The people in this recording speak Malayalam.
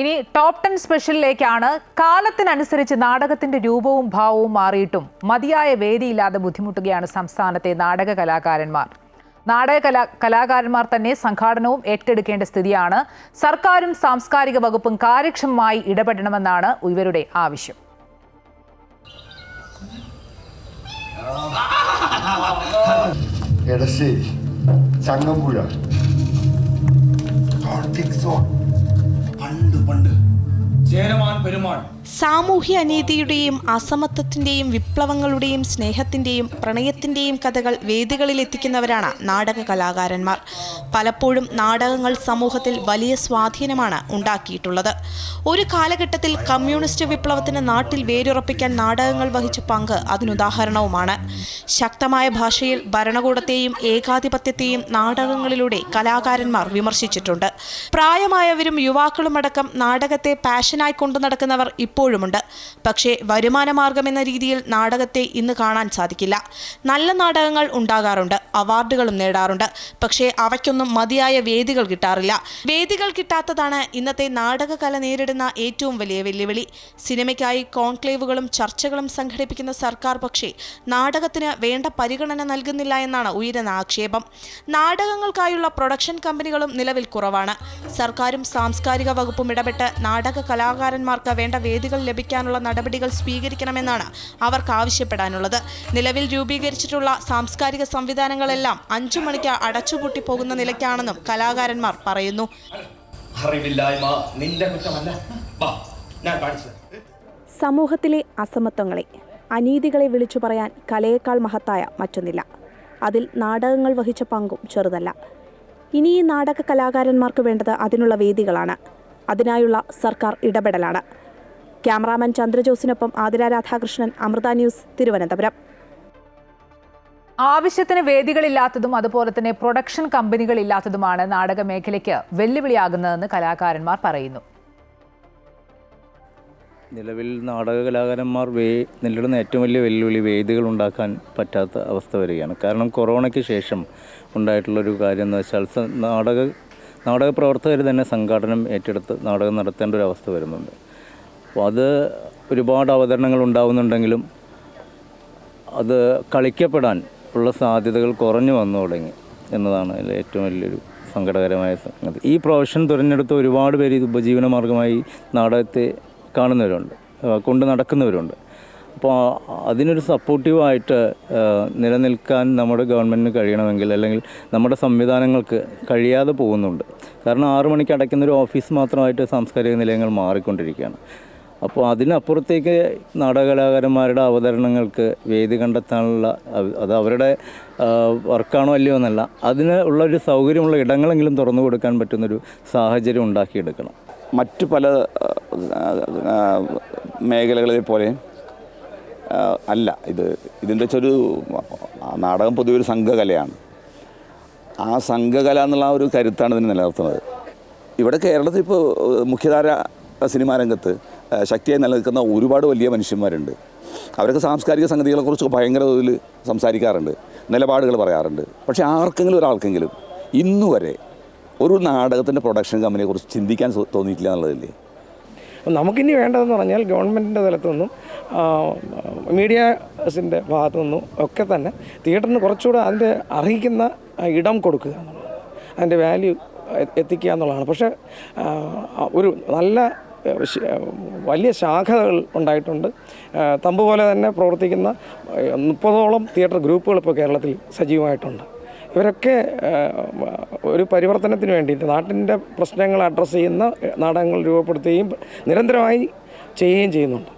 ഇനി ടോപ്പ് 10 സ്പെഷ്യലിലേക്കാണ്. കാലത്തിനനുസരിച്ച് നാടകത്തിന്റെ രൂപവും ഭാവവും മാറിയിട്ടും മതിയായ വേദിയില്ലാതെ ബുദ്ധിമുട്ടുകയാണ് സംസ്ഥാനത്തെ നാടക കലാകാരന്മാർ. കലാകാരന്മാർ തന്നെ സംഘാടനവും ഏറ്റെടുക്കേണ്ട സ്ഥിതിയാണ്. സർക്കാരും സാംസ്കാരിക വകുപ്പും കാര്യക്ഷമമായി ഇടപെടണമെന്നാണ് ഇവരുടെ ആവശ്യം. സാമൂഹ്യ അനീതിയുടെയും അസമത്വത്തിന്റെയും വിപ്ലവങ്ങളുടെയും സ്നേഹത്തിന്റെയും പ്രണയത്തിന്റെയും കഥകൾ വേദികളിൽ എത്തിക്കുന്നവരാണ് നാടക കലാകാരന്മാർ. പലപ്പോഴും നാടകങ്ങൾ സമൂഹത്തിൽ വലിയ സ്വാധീനമാണ് ഉണ്ടാക്കിയിട്ടുള്ളത്. ഒരു കാലഘട്ടത്തിൽ കമ്മ്യൂണിസ്റ്റ് വിപ്ലവത്തിന് നാട്ടിൽ വേരുറപ്പിക്കാൻ നാടകങ്ങൾ വഹിച്ച പങ്ക് അതിനുദാഹരണവുമാണ്. ശക്തമായ ഭാഷയിൽ ഭരണകൂടത്തെയും ഏകാധിപത്യത്തെയും നാടകങ്ങളിലൂടെ കലാകാരന്മാർ വിമർശിച്ചിട്ടുണ്ട്. പ്രായമായവരും യുവാക്കളുമടക്കം നാടകത്തെ പാഷനായി കൊണ്ടു നടക്കുന്നവർ ഇപ്പോഴുമുണ്ട്. പക്ഷേ വരുമാന മാർഗമെന്ന രീതിയിൽ നാടകത്തെ ഇന്ന് കാണാൻ സാധിക്കില്ല. നല്ല നാടകങ്ങൾ ഉണ്ടാകാറുണ്ട്, അവാർഡുകളും നേടാറുണ്ട്. പക്ഷേ അവയ്ക്കൊന്നും മതിയായ വേദികൾ കിട്ടാറില്ല. വേദികൾ കിട്ടാത്തതാണ് ഇന്നത്തെ നാടകകല നേരിടുന്ന ഏറ്റവും വലിയ വെല്ലുവിളി. സിനിമയ്ക്കായി കോൺക്ലേവുകളും ചർച്ചകളും സംഘടിപ്പിക്കുന്ന സർക്കാർ പക്ഷേ നാടകത്തിന് വേണ്ട പരിഗണന നൽകുന്നില്ല എന്നാണ് ഉയരുന്ന ആക്ഷേപം. നാടകങ്ങൾക്കായുള്ള പ്രൊഡക്ഷൻ കമ്പനികളും നിലവിൽ കുറവാണ്. സർക്കാരും സാംസ്കാരിക വകുപ്പും ഇടപെട്ട് നാടക കലാകാരന്മാർക്ക് വേണ്ട വേദികൾ ലഭിക്കാനുള്ള നടപടികൾ സ്വീകരിക്കണമെന്നാണ് അവർക്ക് ആവശ്യപ്പെടാനുള്ളത്. നിലവിൽ രൂപീകരിച്ചിട്ടുള്ള സാംസ്കാരിക സംവിധാനങ്ങളെല്ലാം 5 മണിക്ക് അടച്ചുപൂട്ടി പോകുന്ന നിലയ്ക്കാണെന്നും കലാകാരന്മാർ പറയുന്നു. സമൂഹത്തിലെ അസമത്വങ്ങളെ, അനീതികളെ വിളിച്ചു പറയാൻ കലയേക്കാൾ മഹത്തായ മറ്റൊന്നില്ല. അതിൽ നാടകങ്ങൾ വഹിച്ച പങ്കും ചെറുതല്ല. ഇനി ഈ നാടക കലാകാരന്മാർക്ക് വേണ്ടത് അതിനുള്ള വേദികളാണ്. അതിനായുള്ള സർക്കാർ ഇടപെടലാണ്. ക്യാമറാമാൻ ചന്ദ്രജോസിനൊപ്പം ആതിര രാധാകൃഷ്ണൻ, അമൃത ന്യൂസ്, തിരുവനന്തപുരം. ആവശ്യത്തിന് വേദികളില്ലാത്തതും അതുപോലെ തന്നെ പ്രൊഡക്ഷൻ കമ്പനികളില്ലാത്തതുമാണ് നാടക മേഖലയ്ക്ക് വെല്ലുവിളിയാകുന്നതെന്ന് കലാകാരന്മാർ പറയുന്നു. നിലവിൽ നാടക കലാകാരന്മാർ നേരിടുന്ന ഏറ്റവും വലിയ വെല്ലുവിളി വേദികൾ ഉണ്ടാക്കാൻ പറ്റാത്ത അവസ്ഥ വരികയാണ്. കാരണം കൊറോണയ്ക്ക് ശേഷം ഉണ്ടായിട്ടുള്ളൊരു കാര്യം എന്ന് വെച്ചാൽ നാടക പ്രവർത്തകർ തന്നെ സംഘാടനം ഏറ്റെടുത്ത് നാടകം നടത്തേണ്ട ഒരു അവസ്ഥ വരുന്നുണ്ട്. അപ്പോൾ അത് ഒരുപാട് അവതരണങ്ങൾ ഉണ്ടാവുന്നുണ്ടെങ്കിലും അത് കളിക്കപ്പെടാൻ ഉള്ള സാധ്യതകൾ കുറഞ്ഞു വന്നു തുടങ്ങി എന്നതാണ് അതിൽ ഏറ്റവും വലിയൊരു സങ്കടകരമായ സംഗതി. ഈ പ്രൊഫഷൻ തിരഞ്ഞെടുത്ത ഒരുപാട് പേര് ഇത് ഉപജീവന മാർഗമായി നാടകത്തെ കാണുന്നവരുണ്ട്, കൊണ്ട് നടക്കുന്നവരുണ്ട്. അപ്പോൾ അതിനൊരു സപ്പോർട്ടീവായിട്ട് നിലനിൽക്കാൻ നമ്മുടെ ഗവൺമെൻറ്റിന് കഴിയണമെങ്കിൽ, അല്ലെങ്കിൽ നമ്മുടെ സംവിധാനങ്ങൾക്ക് കഴിയാതെ പോകുന്നുണ്ട്. കാരണം 6 മണിക്ക് അടയ്ക്കുന്നൊരു ഓഫീസ് മാത്രമായിട്ട് സാംസ്കാരിക നിലയങ്ങൾ മാറിക്കൊണ്ടിരിക്കുകയാണ്. അപ്പോൾ അതിനപ്പുറത്തേക്ക് നാടകകലാകാരന്മാരുടെ അവതരണങ്ങൾക്ക് വേദി കണ്ടെത്താനുള്ള, അത് അവരുടെ വർക്കാണോ അല്ലയോ എന്നല്ല, അതിന് ഉള്ളൊരു സൗകര്യമുള്ള ഇടങ്ങളെങ്കിലും തുറന്നു കൊടുക്കാൻ പറ്റുന്നൊരു സാഹചര്യം ഉണ്ടാക്കിയെടുക്കണം. മറ്റു പല മേഖലകളിലെ പോലെ അല്ല ഇതിൻ്റെ വെച്ചൊരു നാടകം പൊതുവെ ഒരു സംഘകലയാണ്. ആ സംഘകല എന്നുള്ള ഒരു കരുത്താണ് ഇതിന് നിലനിർത്തുന്നത്. ഇവിടെ കേരളത്തിൽ ഇപ്പോൾ മുഖ്യധാര സിനിമാ രംഗത്ത് ശക്തിയായി നിലനിൽക്കുന്ന ഒരുപാട് വലിയ മനുഷ്യന്മാരുണ്ട്. അവരൊക്കെ സാംസ്കാരിക സംഗതികളെക്കുറിച്ച് ഭയങ്കര തോതിൽ സംസാരിക്കാറുണ്ട്, നിലപാടുകൾ പറയാറുണ്ട്. പക്ഷേ ആർക്കെങ്കിലും ഒരാൾക്കെങ്കിലും ഇന്നുവരെ ഒരു നാടകത്തിൻ്റെ പ്രൊഡക്ഷൻ കമ്പനിയെക്കുറിച്ച് ചിന്തിക്കാൻ തോന്നിയിട്ടില്ല എന്നുള്ളതല്ലേ. നമുക്കിനി വേണ്ടതെന്ന് പറഞ്ഞാൽ ഗവൺമെൻറ്റിൻ്റെ തലത്തു നിന്നും മീഡിയാസിൻ്റെ ഭാഗത്തു നിന്നും ഒക്കെ തന്നെ തിയേറ്ററിന് കുറച്ചുകൂടെ അതിൻ്റെ അർഹിക്കുന്ന ഇടം കൊടുക്കുക എന്നുള്ളത്, അതിൻ്റെ വാല്യൂ എത്തിക്കുക എന്നുള്ളതാണ്. പക്ഷേ ഒരു നല്ല വലിയ ശാഖകൾ ഉണ്ടായിട്ടുണ്ട്. തമ്പ് പോലെ തന്നെ പ്രവർത്തിക്കുന്ന 30ഓളം തിയേറ്റർ ഗ്രൂപ്പുകൾ ഇപ്പോൾ കേരളത്തിൽ സജീവമായിട്ടുണ്ട്. ഇവരൊക്കെ ഒരു പരിവർത്തനത്തിന് വേണ്ടിയിട്ട് നാട്ടിൻ്റെ പ്രശ്നങ്ങൾ അഡ്രസ്സ് ചെയ്യുന്ന നാടകങ്ങൾ രൂപപ്പെടുത്തുകയും നിരന്തരമായി ചെയ്യുകയും ചെയ്യുന്നുണ്ട്.